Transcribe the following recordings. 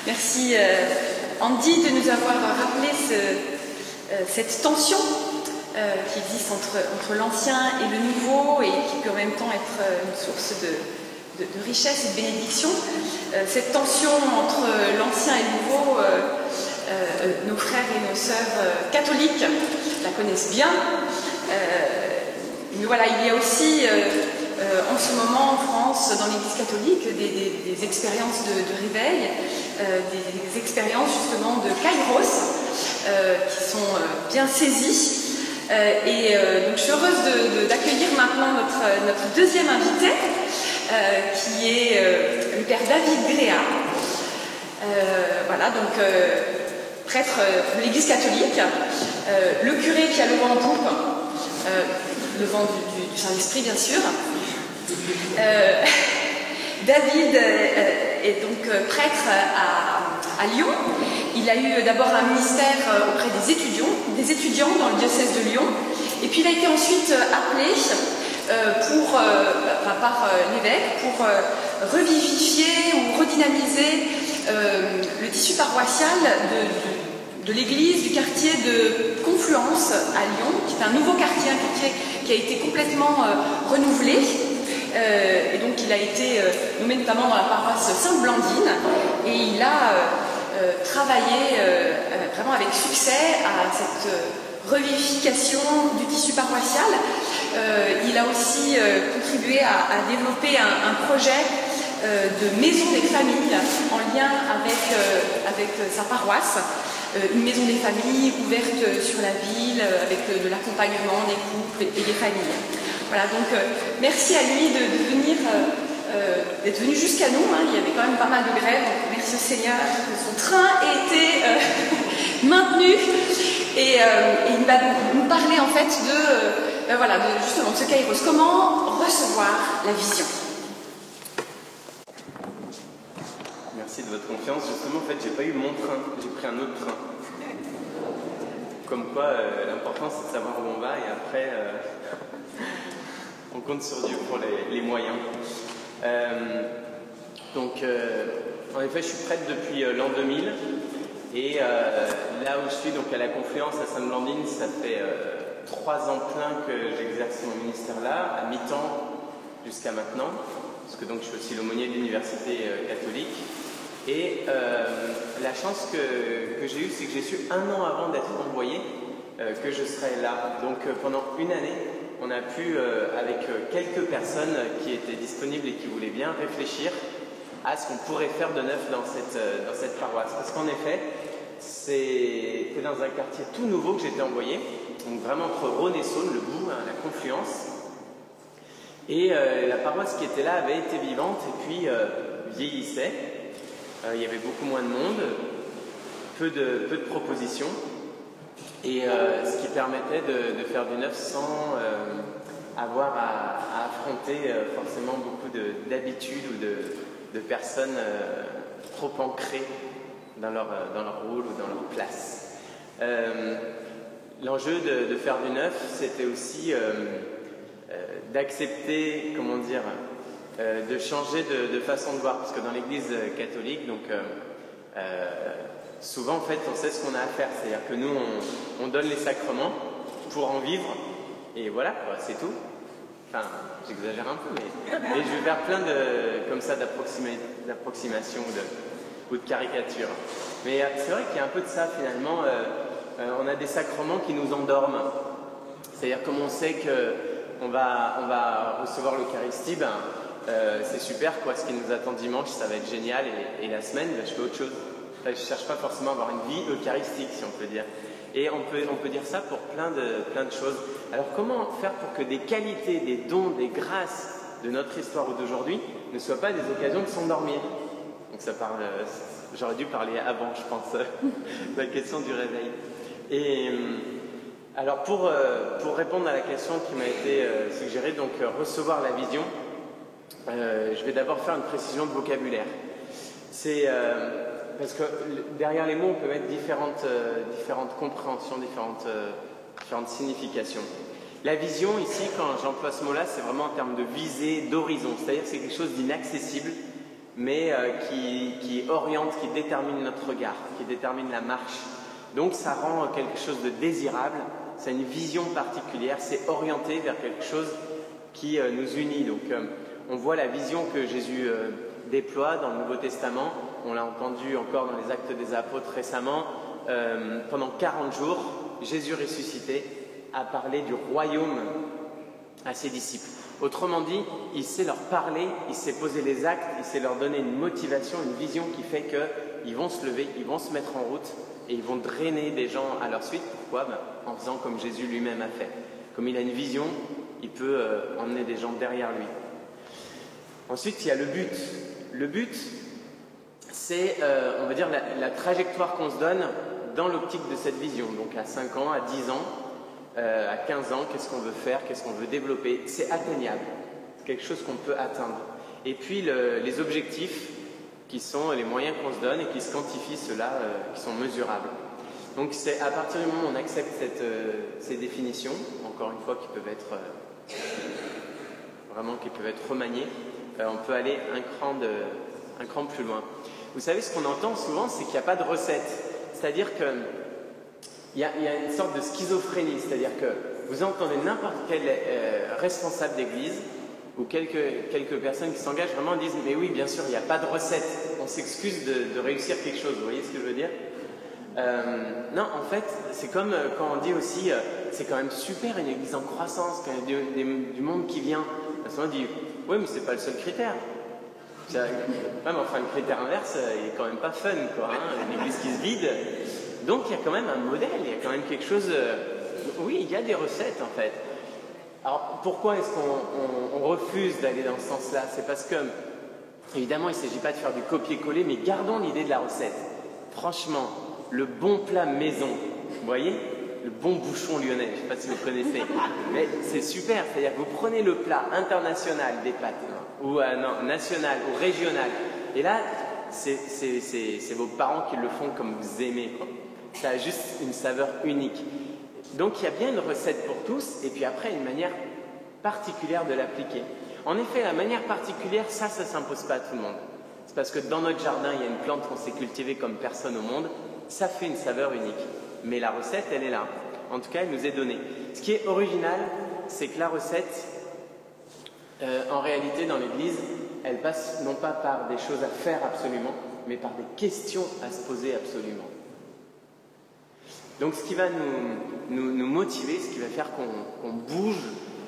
Merci Andy de nous avoir rappelé cette tension qui existe entre l'ancien et le nouveau et qui peut en même temps être une source de richesse et de bénédiction. Cette tension entre l'ancien et le nouveau, nos frères et nos sœurs catholiques la connaissent bien. Mais voilà, il y a aussi en ce moment en France, dans l'Église catholique, des expériences de réveil, des expériences justement de kairos qui sont bien saisies. Donc je suis heureuse d'accueillir maintenant notre deuxième invité, qui est le père David Gréa. Voilà, donc prêtre de l'Église catholique, le curé qui a le vent en poupe, le vent du Saint-Esprit bien sûr. David est donc prêtre à Lyon. Il a eu d'abord un ministère auprès des étudiants dans le diocèse de Lyon, et puis il a été ensuite appelé par l'évêque pour revivifier ou redynamiser le tissu paroissial de l'église du quartier de Confluence à Lyon, qui est un nouveau quartier, qui a été complètement renouvelé. Et donc il a été nommé notamment dans la paroisse Sainte-Blandine, et il a travaillé vraiment avec succès à cette revivification du tissu paroissial. Il a aussi contribué à développer un projet de maison des familles en lien avec sa paroisse, une maison des familles ouverte sur la ville avec de l'accompagnement des couples et des familles. Voilà, donc merci à lui d'être venu jusqu'à nous. Il y avait quand même pas mal de grèves, donc merci au Seigneur que son train ait été maintenu, et il va nous parler en fait justement de ce kairos, comment recevoir la vision. Merci de votre confiance. Justement, en fait, j'ai pas eu mon train, j'ai pris un autre train. Comme quoi, l'important c'est de savoir où on va, et après on compte sur Dieu pour les moyens. En effet, je suis prêtre depuis l'an 2000, et là où je suis, donc à la Confluence à Sainte-Blandine, ça fait 3 ans plein que j'exerce mon ministère là, à mi-temps jusqu'à maintenant, parce que donc je suis aussi l'aumônier de l'université catholique. Et la chance que j'ai eue, c'est que j'ai su 1 an avant d'être envoyé que je serais là. Donc pendant une année, on a pu, avec quelques personnes qui étaient disponibles et qui voulaient bien réfléchir à ce qu'on pourrait faire de neuf dans cette paroisse. Parce qu'en effet, c'était dans un quartier tout nouveau que j'étais envoyé, donc vraiment entre Rhône et Saône, le bout, la Confluence. Et la paroisse qui était là avait été vivante et puis vieillissait. Il y avait beaucoup moins de monde, peu de propositions, et ce qui permettait de faire du neuf sans avoir à affronter forcément beaucoup d'habitudes ou de personnes trop ancrées dans leur rôle ou dans leur place. L'enjeu de faire du neuf, c'était aussi d'accepter, comment dire, de changer de façon de voir, parce que dans l'Église catholique, donc souvent en fait on sait ce qu'on a à faire, c'est-à-dire que nous on donne les sacrements pour en vivre, et voilà, c'est tout. Enfin, j'exagère un peu, mais je vais faire plein comme ça d'approximations ou de caricatures. Mais c'est vrai qu'il y a un peu de ça finalement. On a des sacrements qui nous endorment, c'est-à-dire comme on sait qu'on va recevoir l'Eucharistie, c'est super quoi, ce qui nous attend dimanche, ça va être génial, et la semaine, je fais autre chose. Je ne cherche pas forcément à avoir une vie eucharistique, si on peut dire. Et on peut dire ça pour plein de choses. Alors comment faire pour que des qualités, des dons, des grâces de notre histoire ou d'aujourd'hui ne soient pas des occasions de s'endormir? Donc ça parle, j'aurais dû parler avant, je pense, de la question du réveil. Et alors pour répondre à la question qui m'a été suggérée, donc recevoir la vision, je vais d'abord faire une précision de vocabulaire. C'est parce que derrière les mots, on peut mettre différentes compréhensions, différentes significations. La vision, ici, quand j'emploie ce mot-là, c'est vraiment en termes de visée, d'horizon. C'est-à-dire que c'est quelque chose d'inaccessible mais qui oriente, qui détermine notre regard, qui détermine la marche. Donc ça rend quelque chose de désirable, c'est une vision particulière, c'est orienté vers quelque chose qui nous unit. Donc on voit la vision que Jésus déploie dans le Nouveau Testament, on l'a entendu encore dans les Actes des Apôtres récemment, pendant 40 jours, Jésus ressuscité a parlé du royaume à ses disciples. Autrement dit, il sait leur parler, il sait poser les actes, il sait leur donner une motivation, une vision qui fait qu'ils vont se lever, ils vont se mettre en route et ils vont drainer des gens à leur suite. Pourquoi ? En faisant comme Jésus lui-même a fait. Comme il a une vision, il peut emmener des gens derrière lui. Ensuite, il y a le but. Le but, c'est, on va dire, la trajectoire qu'on se donne dans l'optique de cette vision. Donc à 5 ans, à 10 ans, à 15 ans, qu'est-ce qu'on veut faire, qu'est-ce qu'on veut développer. C'est atteignable, c'est quelque chose qu'on peut atteindre. Et puis les objectifs qui sont les moyens qu'on se donne et qui se quantifient, ceux-là qui sont mesurables. Donc c'est à partir du moment où on accepte ces définitions, encore une fois qui peuvent être remaniées, on peut aller un cran plus loin. Vous savez, ce qu'on entend souvent, c'est qu'il n'y a pas de recette. C'est-à-dire qu'il y a une sorte de schizophrénie, c'est-à-dire que vous entendez n'importe quel responsable d'église ou quelques personnes qui s'engagent vraiment disent « mais oui, bien sûr, il n'y a pas de recette, on s'excuse de réussir quelque chose ». Vous voyez ce que je veux dire ? Non, en fait, c'est comme quand on dit aussi c'est quand même super une église en croissance, quand il y a du monde qui vient. On dit « oui, mais c'est pas le seul critère ». Même enfin, le critère inverse, il est quand même pas fun, quoi. Hein, une église qui se vide. Donc il y a quand même un modèle, il y a quand même quelque chose. Oui, il y a des recettes en fait. Alors pourquoi est-ce qu'on refuse d'aller dans ce sens-là ? C'est parce que, évidemment, il ne s'agit pas de faire du copier-coller, mais gardons l'idée de la recette. Franchement, le bon plat maison, vous voyez ? Le bon bouchon lyonnais, je ne sais pas si vous connaissez, mais c'est super. C'est-à-dire que vous prenez le plat international des pâtes, ou national ou régional, et là, c'est vos parents qui le font comme vous aimez, quoi. Ça a juste une saveur unique. Donc il y a bien une recette pour tous, et puis après une manière particulière de l'appliquer. En effet, la manière particulière, ça ne s'impose pas à tout le monde. C'est parce que dans notre jardin, il y a une plante qu'on s'est cultivée comme personne au monde, ça fait une saveur unique. Mais la recette, elle est là. En tout cas, elle nous est donnée. Ce qui est original, c'est que la recette, en réalité, dans l'Église, elle passe non pas par des choses à faire absolument, mais par des questions à se poser absolument. Donc ce qui va nous motiver, ce qui va faire qu'on bouge,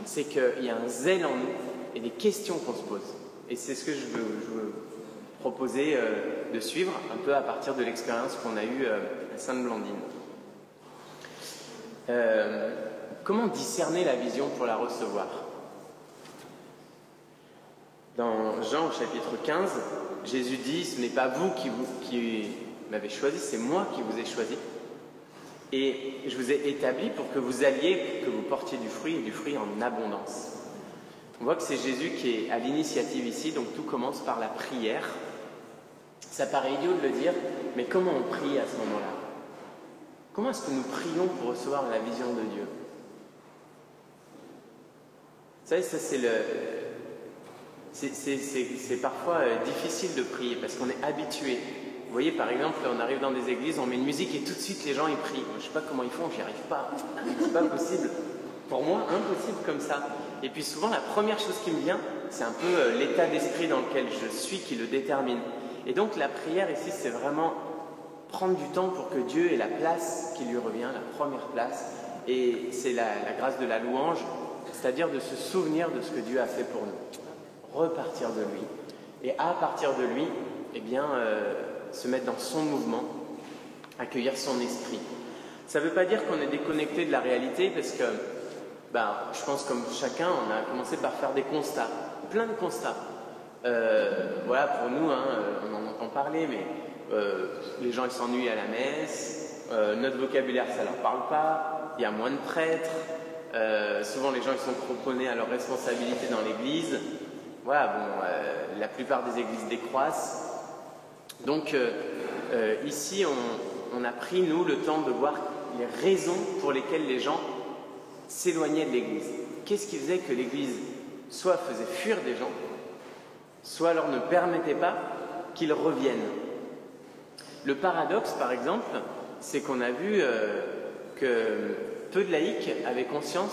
c'est qu'il y a un zèle en nous et des questions qu'on se pose. Et c'est ce que je veux proposer de suivre un peu à partir de l'expérience qu'on a eue à Sainte-Blandine. Comment discerner la vision pour la recevoir ? Dans Jean au chapitre 15, Jésus dit « Ce n'est pas vous qui m'avez choisi, c'est moi qui vous ai choisi. Et je vous ai établi pour que vous alliez, que vous portiez du fruit et du fruit en abondance. » On voit que c'est Jésus qui est à l'initiative ici, donc tout commence par la prière. Ça paraît idiot de le dire, mais comment on prie à ce moment-là ? Comment est-ce que nous prions pour recevoir la vision de Dieu ? Vous savez, ça c'est parfois difficile de prier parce qu'on est habitué. Vous voyez, par exemple, on arrive dans des églises, on met une musique et tout de suite les gens ils prient. Je ne sais pas comment ils font, j'y arrive pas. C'est pas possible. Pour moi, impossible comme ça. Et puis souvent, la première chose qui me vient, c'est un peu l'état d'esprit dans lequel je suis qui le détermine. Et donc la prière ici, c'est vraiment prendre du temps pour que Dieu ait la place qui lui revient, la première place. Et c'est la grâce de la louange, c'est-à-dire de se souvenir de ce que Dieu a fait pour nous. Repartir de lui. Et à partir de lui, eh bien, se mettre dans son mouvement, accueillir son esprit. Ça ne veut pas dire qu'on est déconnecté de la réalité, parce que je pense comme chacun, on a commencé par faire des constats, plein de constats. Voilà, pour nous, on en entend parler, mais les gens ils s'ennuient à la messe, notre vocabulaire ça leur parle pas, il y a moins de prêtres, souvent les gens ils sont cramponnés à leurs responsabilités dans l'église. Voilà, la plupart des églises décroissent. Donc ici, on a pris, nous, le temps de voir les raisons pour lesquelles les gens s'éloignaient de l'église. Qu'est-ce qui faisait que l'église soit faisait fuir des gens, soit alors ne permettait pas, qu'ils reviennent. Le paradoxe, par exemple, c'est qu'on a vu que peu de laïcs avaient conscience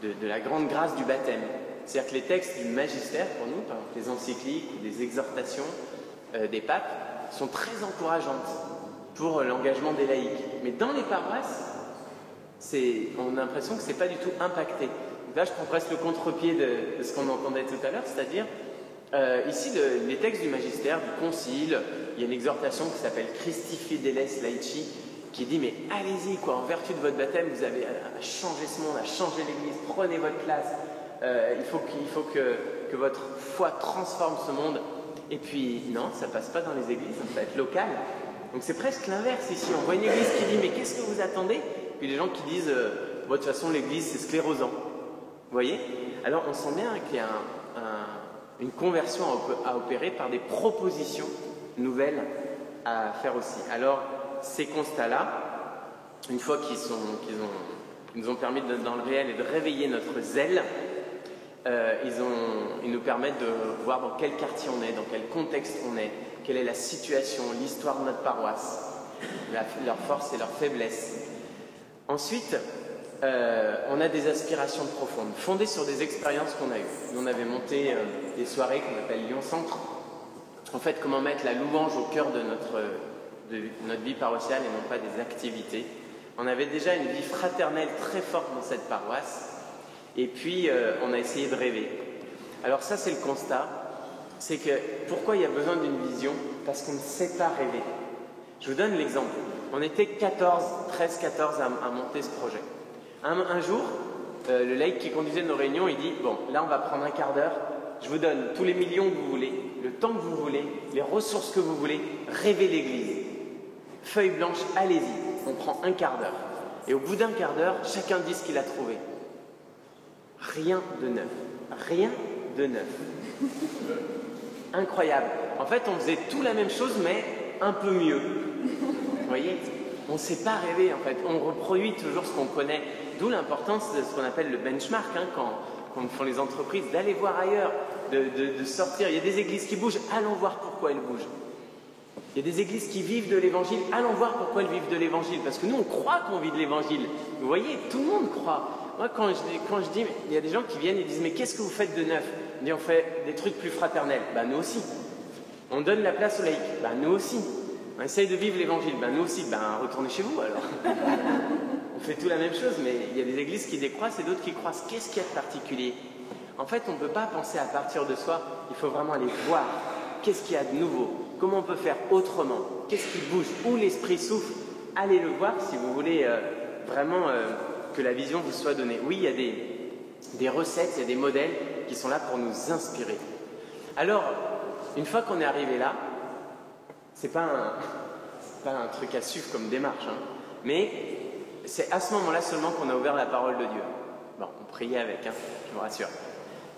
de la grande grâce du baptême. C'est-à-dire que les textes du magistère, pour nous, par exemple les encycliques ou des exhortations des papes, sont très encourageantes pour l'engagement des laïcs. Mais dans les paroisses, on a l'impression que ce n'est pas du tout impacté. Donc là, je prends presque le contre-pied de ce qu'on entendait tout à l'heure, c'est-à-dire, ici, les textes du magistère, du concile, il y a une exhortation qui s'appelle Christi Fideles Laici, qui dit, mais allez-y, quoi, en vertu de votre baptême, vous avez à changer ce monde, à changer l'Église, prenez votre place, il faut que votre foi transforme ce monde. Et puis, non, ça ne passe pas dans les églises, ça va être local. Donc c'est presque l'inverse ici. On voit une église qui dit, mais qu'est-ce que vous attendez? Puis les gens qui disent, bon, de toute façon, l'église, c'est sclérosant. Vous voyez? Alors on sent bien qu'il y a une conversion à opérer par des propositions nouvelles à faire aussi. Alors, ces constats-là, une fois qu'ils nous ont permis dans le réel et de réveiller notre zèle, ils nous permettent de voir dans quel quartier on est, dans quel contexte on est, quelle est la situation, l'histoire de notre paroisse, leurs forces et leurs faiblesses. Ensuite, on a des aspirations profondes, fondées sur des expériences qu'on a eues. Nous, on avait monté des soirées qu'on appelle Lyon Centre. En fait, comment mettre la louange au cœur de notre vie paroissiale et non pas des activités. On avait déjà une vie fraternelle très forte dans cette paroisse. Et puis, on a essayé de rêver. Alors ça, c'est le constat. C'est que, pourquoi il y a besoin d'une vision? Parce qu'on ne sait pas rêver. Je vous donne l'exemple. On était 13-14 à monter ce projet. Un jour, le laïc qui conduisait nos réunions, il dit, bon, là, on va prendre un quart d'heure. Je vous donne tous les millions que vous voulez, le temps que vous voulez, les ressources que vous voulez. Rêvez l'Église. Feuille blanche, allez-y. On prend un quart d'heure. Et au bout d'un quart d'heure, chacun dit ce qu'il a trouvé. Rien de neuf. Rien de neuf. Incroyable. En fait, on faisait tout la même chose, mais un peu mieux. Vous voyez? On ne sait pas rêver, en fait. On reproduit toujours ce qu'on connaît. D'où l'importance de ce qu'on appelle le benchmark, quand font les entreprises, d'aller voir ailleurs, de sortir. Il y a des églises qui bougent, allons voir pourquoi elles bougent. Il y a des églises qui vivent de l'évangile, allons voir pourquoi elles vivent de l'évangile. Parce que nous, on croit qu'on vit de l'évangile. Vous voyez, tout le monde croit. Moi, quand je dis, il y a des gens qui viennent et disent, mais qu'est-ce que vous faites de neuf? On dit, on fait des trucs plus fraternels. Ben, nous aussi. On donne la place aux laïcs. Ben, nous aussi. On essaye de vivre l'évangile. Ben, nous aussi. Ben, retournez chez vous, alors. On fait tout la même chose, mais il y a des églises qui décroissent et d'autres qui croissent. Qu'est-ce qu'il y a de particulier? En fait, on ne peut pas penser à partir de soi. Il faut vraiment aller voir. Qu'est-ce qu'il y a de nouveau? Comment on peut faire autrement? Qu'est-ce qui bouge? Où l'esprit souffle? Allez le voir si vous voulez vraiment que la vision vous soit donnée. Oui, il y a des recettes, il y a des modèles qui sont là pour nous inspirer. Alors, une fois qu'on est arrivé là, c'est pas un truc à suivre comme démarche, mais c'est à ce moment-là seulement qu'on a ouvert la parole de Dieu. Bon, on priait avec, je vous rassure.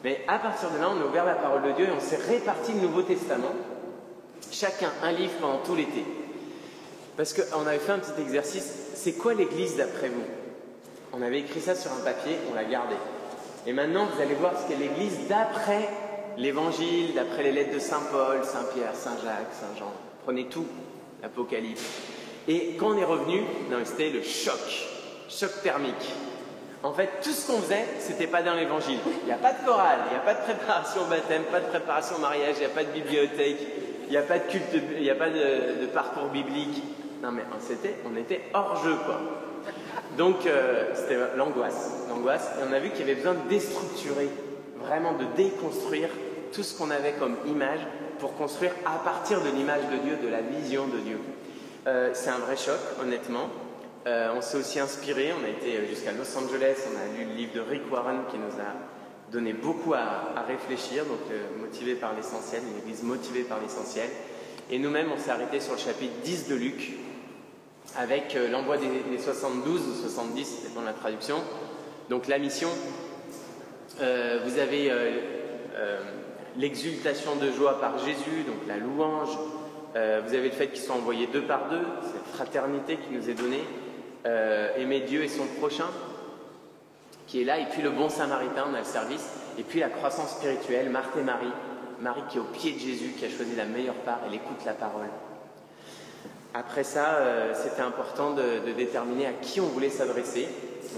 Mais à partir de là, on a ouvert la parole de Dieu et on s'est réparti le Nouveau Testament, chacun un livre pendant tout l'été. Parce qu'on avait fait un petit exercice, c'est quoi l'Église d'après vous? On avait écrit ça sur un papier, on l'a gardé. Et maintenant, vous allez voir ce qu'est l'Église d'après l'Évangile, d'après les lettres de Saint Paul, Saint Pierre, Saint Jacques, Saint Jean. Prenez tout, l'Apocalypse. Et quand on est revenu, c'était le choc thermique. En fait, tout ce qu'on faisait, c'était pas dans l'Évangile. Il n'y a pas de chorale, il n'y a pas de préparation au baptême, pas de préparation au mariage, il n'y a pas de bibliothèque, il n'y a pas de culte, il n'y a pas de parcours biblique. Non mais on était hors jeu, quoi. Donc c'était l'angoisse. Et on a vu qu'il y avait besoin de déstructurer, vraiment de déconstruire tout ce qu'on avait comme image pour construire à partir de l'image de Dieu, de la vision de Dieu. C'est un vrai choc, honnêtement. On s'est aussi inspiré, on a été jusqu'à Los Angeles, on a lu le livre de Rick Warren qui nous a donné beaucoup à réfléchir, donc motivé par l'essentiel, une église motivée par l'essentiel. Et nous-mêmes, on s'est arrêté sur le chapitre 10 de Luc, avec l'envoi des 72 ou 70, ça dépend de la traduction. Donc la mission, vous avez l'exultation de joie par Jésus, donc la louange. Vous avez le fait qu'ils sont envoyés 2 par 2, cette fraternité qui nous est donnée. Aimer Dieu et son prochain, qui est là. Et puis le bon samaritain, on a le service. Et puis la croissance spirituelle, Marthe et Marie, Marie qui est au pied de Jésus, qui a choisi la meilleure part, elle écoute la parole. Après ça, c'était important de déterminer à qui on voulait s'adresser.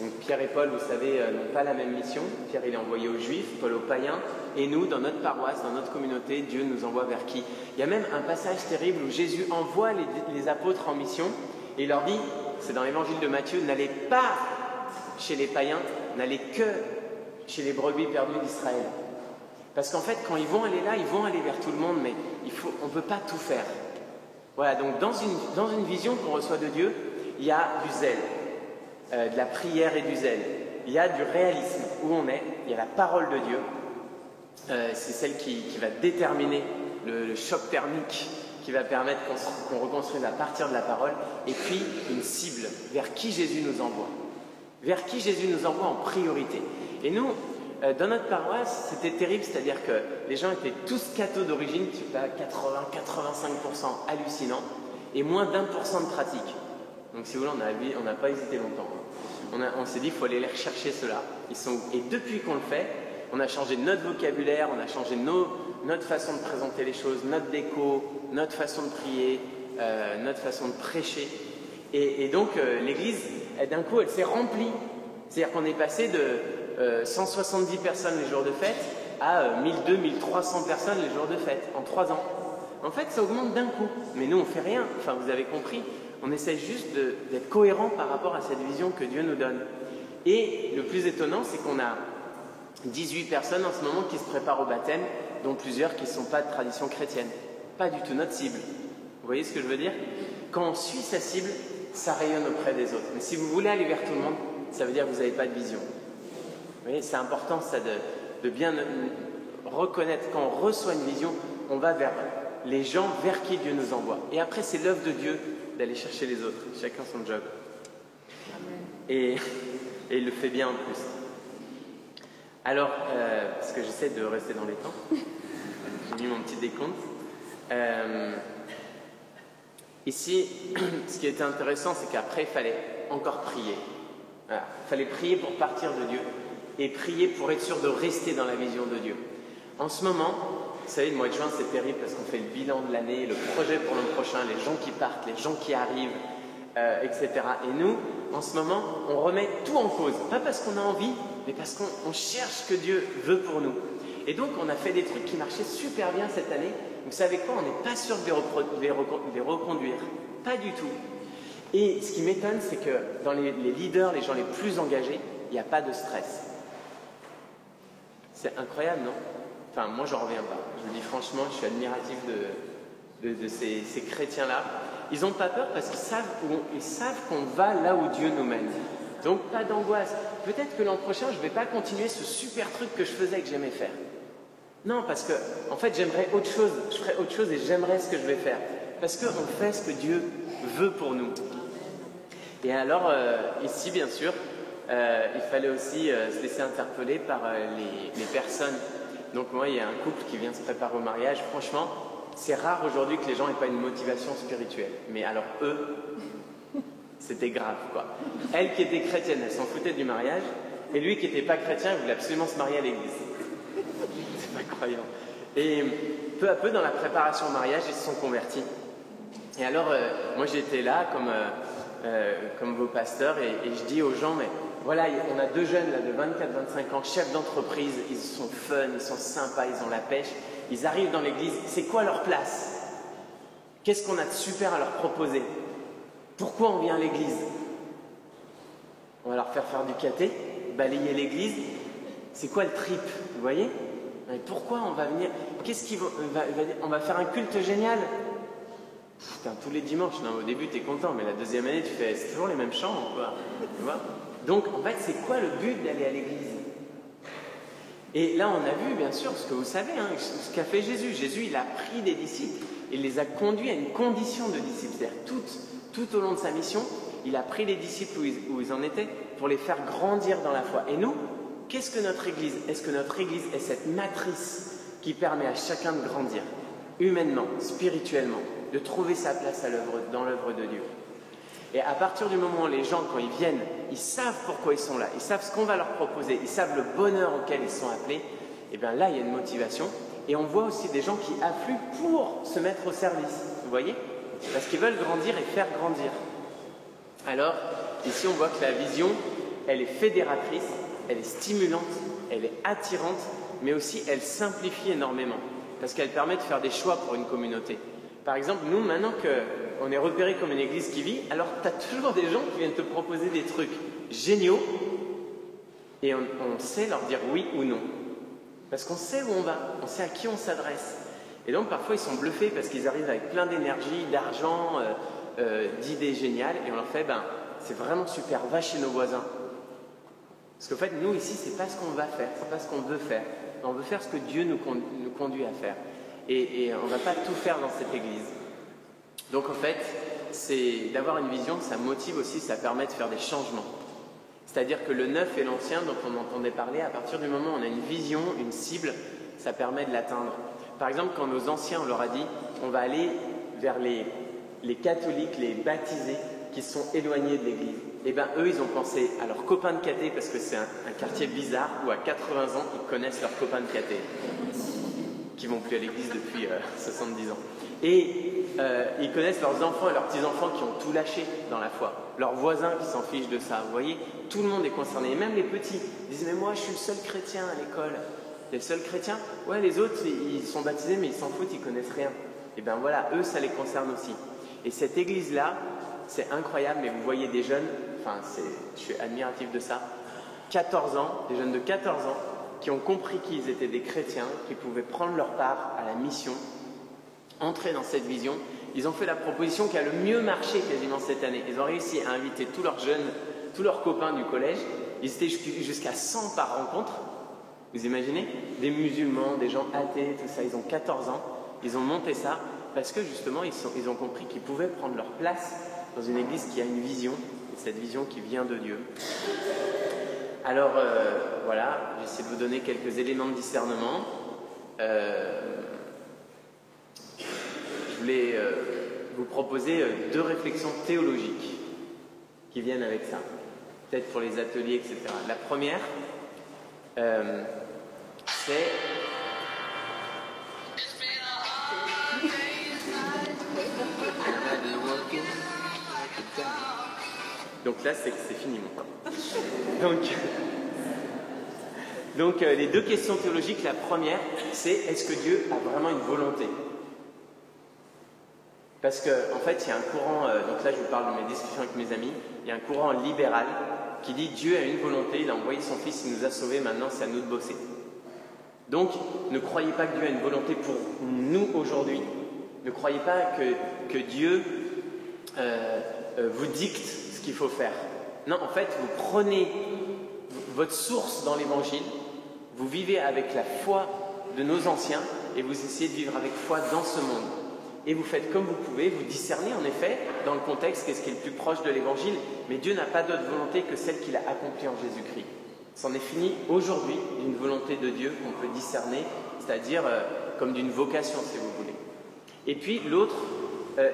Donc Pierre et Paul, vous savez, n'ont pas la même mission. Pierre, il est envoyé aux Juifs, Paul aux païens. Et nous, dans notre paroisse, dans notre communauté, Dieu nous envoie vers qui? Il y a même un passage terrible où Jésus envoie les apôtres en mission et il leur dit, c'est dans l'évangile de Matthieu, n'allez pas chez les païens, n'allez que chez les brebis perdues d'Israël. Parce qu'en fait, quand ils vont aller là, ils vont aller vers tout le monde, mais on ne peut pas tout faire. Voilà, donc dans une vision qu'on reçoit de Dieu, il y a du zèle, de la prière et du zèle. Il y a du réalisme où on est, il y a la parole de Dieu. C'est celle qui va déterminer le choc thermique qui va permettre qu'on reconstruise à partir de la parole. Et puis une cible, vers qui Jésus nous envoie. Vers qui Jésus nous envoie en priorité. Et nous, dans notre paroisse, c'était terrible, c'est-à-dire que les gens étaient tous cathos d'origine, je sais pas, 80-85% hallucinants, et moins d'1% de pratique. Donc si vous voulez, on n'a pas hésité longtemps. On s'est dit, il faut aller les rechercher ceux-là. Et depuis qu'on le fait, on a changé notre vocabulaire, on a changé notre façon de présenter les choses, notre déco, notre façon de prier, notre façon de prêcher. Et donc l'église, d'un coup, elle s'est remplie. C'est-à-dire qu'on est passé de 170 personnes les jours de fête à 1200, 1300 personnes les jours de fête en 3 ans. En fait, ça augmente d'un coup. Mais nous, on ne fait rien. Enfin, vous avez compris. On essaie juste d'être cohérent par rapport à cette vision que Dieu nous donne. Et le plus étonnant, c'est qu'on a 18 personnes en ce moment qui se préparent au baptême, dont plusieurs qui ne sont pas de tradition chrétienne. Pas du tout notre cible. Vous voyez ce que je veux dire? Quand on suit sa cible, ça rayonne auprès des autres. Mais si vous voulez aller vers tout le monde, ça veut dire que vous n'avez pas de vision. Vous voyez, c'est important ça de bien reconnaître. Quand on reçoit une vision, on va vers les gens vers qui Dieu nous envoie. Et après, c'est l'œuvre de Dieu d'aller chercher les autres. Chacun son job. Et il le fait bien en plus. Alors, parce que j'essaie de rester dans les temps, j'ai mis mon petit décompte. Ici, ce qui était intéressant, c'est qu'après, il fallait encore prier. Voilà. Il fallait prier pour partir de Dieu et prier pour être sûr de rester dans la vision de Dieu. En ce moment, vous savez, le mois de juin, c'est terrible parce qu'on fait le bilan de l'année, le projet pour l'an prochain, les gens qui partent, les gens qui arrivent, etc. Et nous, en ce moment, on remet tout en cause. Pas parce qu'on a envie, mais parce qu'on cherche ce que Dieu veut pour nous. Et donc, on a fait des trucs qui marchaient super bien cette année. Vous savez quoi? On n'est pas sûr de les reconduire. Pas du tout. Et ce qui m'étonne, c'est que dans les leaders, les gens les plus engagés, il n'y a pas de stress. C'est incroyable, non? Enfin, moi, j'en reviens pas. Je vous dis franchement, je suis admiratif de ces chrétiens-là. Ils n'ont pas peur parce qu'ils savent qu'on va là où Dieu nous mène. Donc, pas d'angoisse. Peut-être que l'an prochain, je ne vais pas continuer ce super truc que je faisais et que j'aimais faire. Non, parce que, en fait, j'aimerais autre chose. Je ferais autre chose et j'aimerais ce que je vais faire. Parce qu'on fait ce que Dieu veut pour nous. Et alors, ici, bien sûr, il fallait aussi se laisser interpeller par les personnes. Donc, moi, il y a un couple qui vient se préparer au mariage. Franchement, c'est rare aujourd'hui que les gens n'aient pas une motivation spirituelle. Mais alors, eux, c'était grave, quoi. Elle qui était chrétienne, elle s'en foutait du mariage. Et lui qui n'était pas chrétien, il voulait absolument se marier à l'église. C'est pas croyant. Et peu à peu, dans la préparation au mariage, ils se sont convertis. Et alors, moi, j'étais là comme vos pasteurs et je dis aux gens, mais voilà, on a 2 jeunes là, de 24-25 ans, chefs d'entreprise, ils sont fun, ils sont sympas, ils ont la pêche. Ils arrivent dans l'église, c'est quoi leur place? Qu'est-ce qu'on a de super à leur proposer? Pourquoi on vient à l'église? On va leur faire du caté, balayer l'église. C'est quoi le trip? Vous voyez? Mais pourquoi on va venir? Qu'est-ce qu'ils vont? On va faire un culte génial. Putain, tous les dimanches. Non, au début, tu es content, mais la deuxième année, tu fais c'est toujours les mêmes chants, quoi. Tu vois? Donc, en fait, c'est quoi le but d'aller à l'église? Et là, on a vu, bien sûr, ce que vous savez, hein, ce qu'a fait Jésus. Jésus, il a pris des disciples et les a conduits à une condition de disciples. C'est-à-dire, tout au long de sa mission, il a pris les disciples où ils en étaient pour les faire grandir dans la foi. Et nous, qu'est-ce que notre Église? Est-ce que notre Église est cette matrice qui permet à chacun de grandir, humainement, spirituellement, de trouver sa place dans l'œuvre de Dieu? Et à partir du moment où les gens, quand ils viennent, ils savent pourquoi ils sont là, ils savent ce qu'on va leur proposer, ils savent le bonheur auquel ils sont appelés, et bien là, il y a une motivation. Et on voit aussi des gens qui affluent pour se mettre au service, vous voyez? Parce qu'ils veulent grandir et faire grandir. Alors, ici on voit que la vision, elle est fédératrice, elle est stimulante, elle est attirante, mais aussi elle simplifie énormément, parce qu'elle permet de faire des choix pour une communauté. Par exemple, nous, maintenant qu'on est repéré comme une église qui vit, alors tu as toujours des gens qui viennent te proposer des trucs géniaux, et on sait leur dire oui ou non. Parce qu'on sait où on va, on sait à qui on s'adresse. Et donc parfois ils sont bluffés parce qu'ils arrivent avec plein d'énergie, d'argent, d'idées géniales, et on leur fait, c'est vraiment super, va chez nos voisins. Parce qu'en fait, nous ici, c'est pas ce qu'on va faire, c'est pas ce qu'on veut faire. On veut faire ce que Dieu nous conduit à faire. Et on ne va pas tout faire dans cette église. Donc en fait, c'est d'avoir une vision, ça motive aussi, ça permet de faire des changements. C'est-à-dire que le neuf et l'ancien dont on entendait parler, à partir du moment où on a une vision, une cible, ça permet de l'atteindre. Par exemple, quand nos anciens, on leur a dit, on va aller vers les catholiques, les baptisés, qui sont éloignés de l'église. Et bien eux, ils ont pensé à leurs copains de caté, parce que c'est un quartier bizarre, où à 80 ans, ils connaissent leurs copains de caté, qui vont plus à l'église depuis 70 ans. Et ils connaissent leurs enfants et leurs petits-enfants qui ont tout lâché dans la foi. Leurs voisins qui s'en fichent de ça. Vous voyez, tout le monde est concerné. Et même les petits disent, mais moi, je suis le seul chrétien à l'école. T'es le seul chrétien? Ouais, les autres, ils sont baptisés, mais ils s'en foutent, ils connaissent rien. Et bien voilà, eux, ça les concerne aussi. Et cette église-là, c'est incroyable, mais vous voyez des jeunes, je suis admiratif de ça, 14 ans, des jeunes de 14 ans, qui ont compris qu'ils étaient des chrétiens, qui pouvaient prendre leur part à la mission, entrer dans cette vision. Ils ont fait la proposition qui a le mieux marché quasiment cette année. Ils ont réussi à inviter tous leurs jeunes, tous leurs copains du collège. Ils étaient jusqu'à 100 par rencontre. Vous imaginez? Des musulmans, des gens athées, tout ça. Ils ont 14 ans. Ils ont monté ça parce que justement, ils ont compris qu'ils pouvaient prendre leur place dans une église qui a une vision, et cette vision qui vient de Dieu. Alors, voilà, j'essaie de vous donner quelques éléments de discernement. Je voulais vous proposer 2 réflexions théologiques qui viennent avec ça, peut-être pour les ateliers, etc. La première, c'est... Donc là, c'est fini mon temps. Donc les 2 questions théologiques, la première, c'est est-ce que Dieu a vraiment une volonté? Parce qu'en fait, il y a un courant, donc là je vous parle de mes discussions avec mes amis, il y a un courant libéral qui dit Dieu a une volonté, il a envoyé son Fils, il nous a sauvés, maintenant c'est à nous de bosser. Donc ne croyez pas que Dieu a une volonté pour nous aujourd'hui. Ne croyez pas que Dieu vous dicte ce qu'il faut faire. Non, en fait, vous prenez votre source dans l'Évangile, vous vivez avec la foi de nos anciens et vous essayez de vivre avec foi dans ce monde. Et vous faites comme vous pouvez, vous discernez en effet dans le contexte qu'est-ce qui est le plus proche de l'Évangile, mais Dieu n'a pas d'autre volonté que celle qu'il a accomplie en Jésus-Christ. C'en est fini aujourd'hui d'une volonté de Dieu qu'on peut discerner, c'est-à-dire comme d'une vocation si vous voulez. Et puis l'autre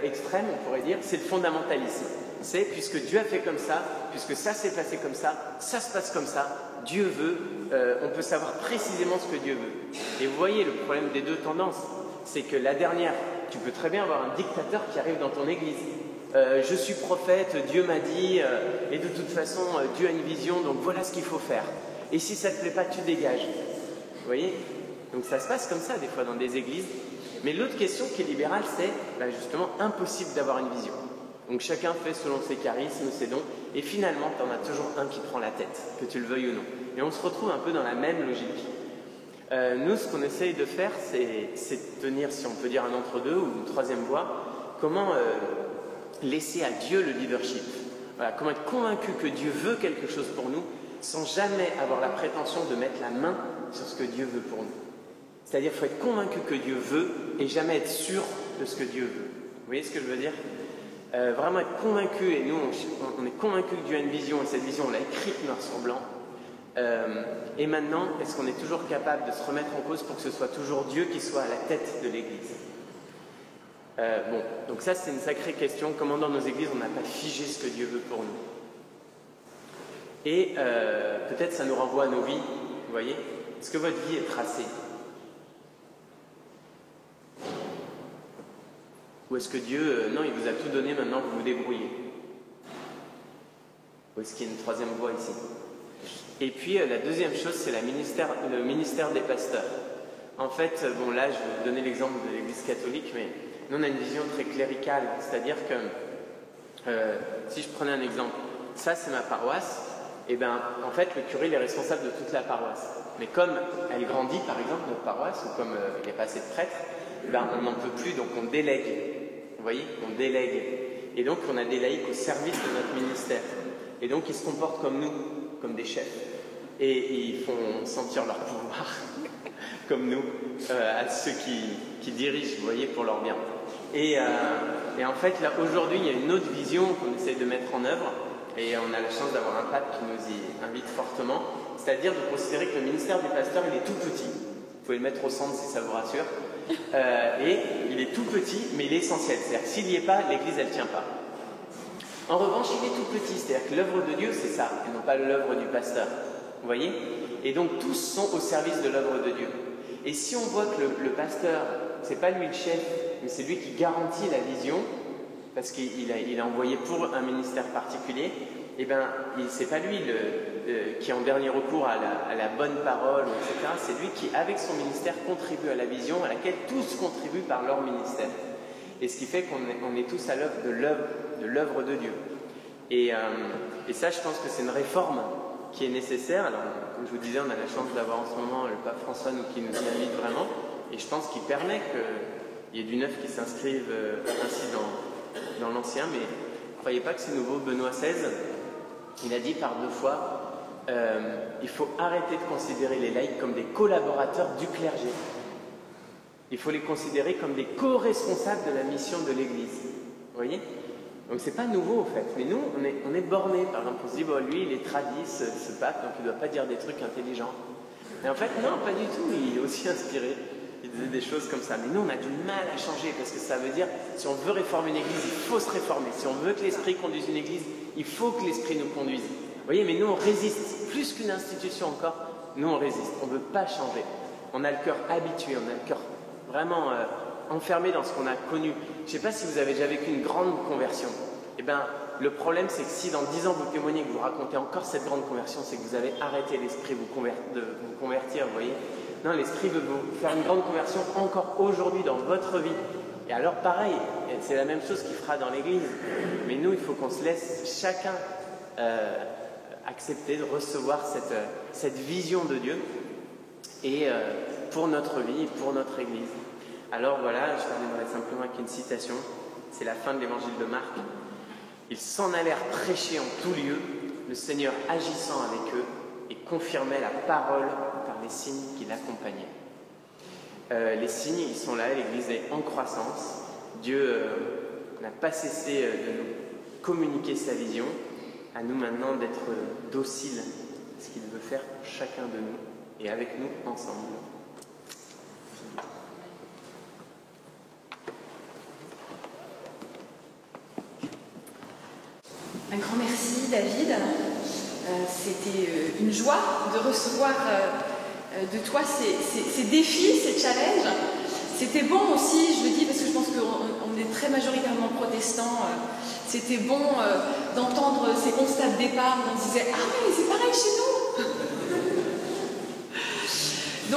extrême, on pourrait dire, c'est le fondamentalisme. C'est puisque Dieu a fait comme ça, puisque ça s'est passé comme ça se passe comme ça, Dieu veut, on peut savoir précisément ce que Dieu veut. Et vous voyez le problème des 2 tendances, c'est que la dernière, tu peux très bien avoir un dictateur qui arrive dans ton église. Je suis prophète, Dieu m'a dit, et de toute façon, Dieu a une vision, donc voilà ce qu'il faut faire. Et si ça ne te plaît pas, tu dégages. Vous voyez? Donc ça se passe comme ça des fois dans des églises. Mais l'autre question qui est libérale, c'est justement impossible d'avoir une vision. Donc chacun fait selon ses charismes, ses dons, et finalement, tu en as toujours un qui prend la tête, que tu le veuilles ou non. Et on se retrouve un peu dans la même logique. Nous, ce qu'on essaye de faire, c'est de tenir, si on peut dire, un entre-deux ou une troisième voie. Comment laisser à Dieu le leadership. Voilà, comment être convaincu que Dieu veut quelque chose pour nous, sans jamais avoir la prétention de mettre la main sur ce que Dieu veut pour nous. C'est-à-dire qu'il faut être convaincu que Dieu veut et jamais être sûr de ce que Dieu veut. Vous voyez ce que je veux dire? Vraiment être convaincu, et nous on est convaincu que Dieu a une vision, et cette vision on l'a écrite noir sur blanc. Et maintenant, est-ce qu'on est toujours capable de se remettre en cause pour que ce soit toujours Dieu qui soit à la tête de l'Église? Bon, donc ça c'est une sacrée question. Comment dans nos églises on n'a pas figé ce que Dieu veut pour nous? Et peut-être ça nous renvoie à nos vies, vous voyez? Est-ce que votre vie est tracée? Ou est-ce que Dieu, non, il vous a tout donné, maintenant vous vous débrouillez? Ou est-ce qu'il y a une troisième voie ici? Et puis la deuxième chose, c'est le ministère des pasteurs. En fait, bon là, je vais vous donner l'exemple de l'Église catholique, mais nous on a une vision très cléricale, c'est-à-dire que si je prenais un exemple, ça c'est ma paroisse, et bien en fait le curé il est responsable de toute la paroisse. Mais comme elle grandit par exemple notre paroisse, ou comme il n'y a pas assez de prêtres, on n'en peut plus, donc on délègue. Vous voyez, on délègue. Et donc on a des laïcs au service de notre ministère. Et donc ils se comportent comme nous, comme des chefs. Et ils font sentir leur pouvoir, comme nous, à ceux qui dirigent, vous voyez, pour leur bien. Et en fait, là, aujourd'hui, il y a une autre vision qu'on essaie de mettre en œuvre, et on a la chance d'avoir un pape qui nous y invite fortement, c'est-à-dire de considérer que le ministère du pasteur, il est tout petit. Vous pouvez le mettre au centre si ça vous rassure. Et il est tout petit, mais il est essentiel. C'est-à-dire que s'il n'y est pas, l'Église, elle ne tient pas. En revanche, il est tout petit, c'est-à-dire que l'œuvre de Dieu, c'est ça, et non pas l'œuvre du pasteur. Vous voyez? Et donc tous sont au service de l'œuvre de Dieu. Et si on voit que le pasteur, c'est pas lui le chef, mais c'est lui qui garantit la vision, parce qu'il a envoyé pour un ministère particulier, et bien c'est pas lui qui est en dernier recours à la bonne parole, etc. C'est lui qui, avec son ministère, contribue à la vision à laquelle tous contribuent par leur ministère. Et ce qui fait qu'on est tous à l'œuvre de l'œuvre de Dieu. Et ça, je pense que c'est une réforme qui est nécessaire. Alors, comme je vous disais, on a la chance d'avoir en ce moment le pape François qui nous y invite vraiment, et je pense qu'il permet qu'il y ait du neuf qui s'inscrive ainsi dans l'ancien, mais ne croyez pas que c'est nouveau. Benoît XVI, il a dit par 2 fois, il faut arrêter de considérer les laïcs comme des collaborateurs du clergé. Il faut les considérer comme des co-responsables de la mission de l'Église. Vous voyez? Donc c'est pas nouveau en fait, mais nous on est bornés. Par exemple, on se dit bon, lui il est tradis, ce pape, donc il ne doit pas dire des trucs intelligents. Mais en fait non, pas du tout, il est aussi inspiré, il disait des choses comme ça. Mais nous on a du mal à changer, parce que ça veut dire, si on veut réformer une église, il faut se réformer. Si on veut que l'esprit conduise une église, il faut que l'esprit nous conduise. Vous voyez, mais nous on résiste, plus qu'une institution encore, nous on résiste, on ne veut pas changer. On a le cœur habitué, on a le cœur vraiment enfermé dans ce qu'on a connu. Je ne sais pas si vous avez déjà vécu une grande conversion. Eh bien, le problème, c'est que si dans 10 ans vous témoignez, que vous racontez encore cette grande conversion, c'est que vous avez arrêté l'esprit de vous convertir, vous voyez. Non, l'esprit veut vous faire une grande conversion encore aujourd'hui dans votre vie. Et alors, pareil, c'est la même chose qu'il fera dans l'Église. Mais nous, il faut qu'on se laisse chacun accepter de recevoir cette vision de Dieu, et pour notre vie, pour notre Église. Alors voilà, je terminerai simplement avec une citation. C'est la fin de l'évangile de Marc. Ils s'en allèrent prêcher en tout lieu, le Seigneur agissant avec eux et confirmait la parole par les signes qui l'accompagnaient. Les signes, ils sont là, l'Église est en croissance. Dieu n'a pas cessé de nous communiquer sa vision. À nous maintenant d'être dociles à ce qu'il veut faire pour chacun de nous et avec nous ensemble. Un grand merci David, c'était une joie de recevoir de toi ces défis, ces challenges. C'était bon aussi, je le dis parce que je pense qu'on est très majoritairement protestants, c'était bon d'entendre ces constats de départ où on se disait « Ah oui, c'est pareil chez nous !»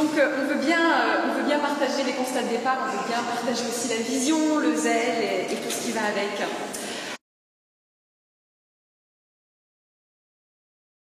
Donc on veut bien partager les constats de départ, on veut bien partager aussi la vision, le zèle et tout ce qui va avec.